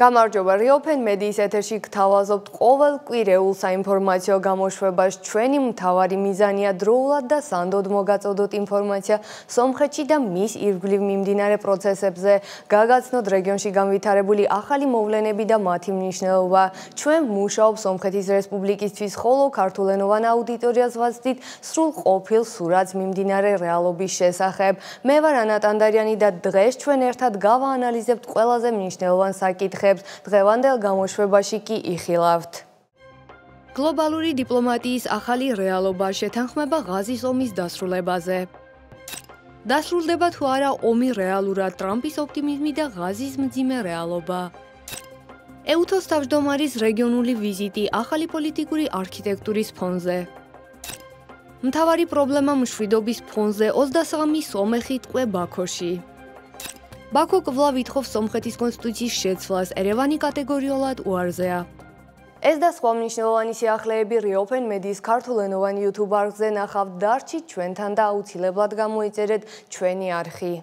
გამარჯობა, Reopen Mediis ეთერში გთავაზობთ ყოველ კვირეულ საინფორმაციო გამოშვებას. ჩვენი მთავარი მიზანია დროულად და სანდოდ მოგაწოდოთ ინფორმაცია სომხეთში და მის ირგვლივ მიმდინარე პროცესებზე, გაგაცნოთ რეგიონში განვითარებული ახალი მოვლენები და მათი მნიშვნელობა. ჩვენ მუშაობ სომხეთის რესპუბლიკისთვის, ხოლო ქართულენოვან აუდიტორიას ვაცდით სრულ ყოფილ სურათს მიმდინარე რეალობის შესახებ. მე ვარ ანა ტანდარიანი და დღეს ჩვენ ერთად გავაანალიზებთ ყველაზე მნიშვნელოვან საკითხებს. დღევანდელ გამოშვებაში კი იხილავთ. გლობალური დიპლომატიის ახალი რეალობა შეთანხმება ღაზის ომის დასრულებაზე. დასრულდება თუ არა ომი რეალურად, ტრამპის ოპტიმიზმი და ღაზის მძიმე რეალობა. ეუთოს თავმჯდომარის რეგიონული ვიზიტი ახალი პოლიტიკური არქიტექტურის ფონზე. მთავარი პრობლემა მშვიდობის ფონზე 23 სომეხი ტყვე ბაქოში. ბაქო კვლავ ითხოვს სომხეთის კონსტიტუციის შეცვლას, ერევანი კატეგორიულად უარზეა. ეს და სხვა მნიშვნელოვანი სიახლეები Reopen Mediis ქართულენოვან YouTube არხზე ნახავთ. დარჩით ჩვენთან და აუცილებლად გამოიწერეთ ჩვენი არხი.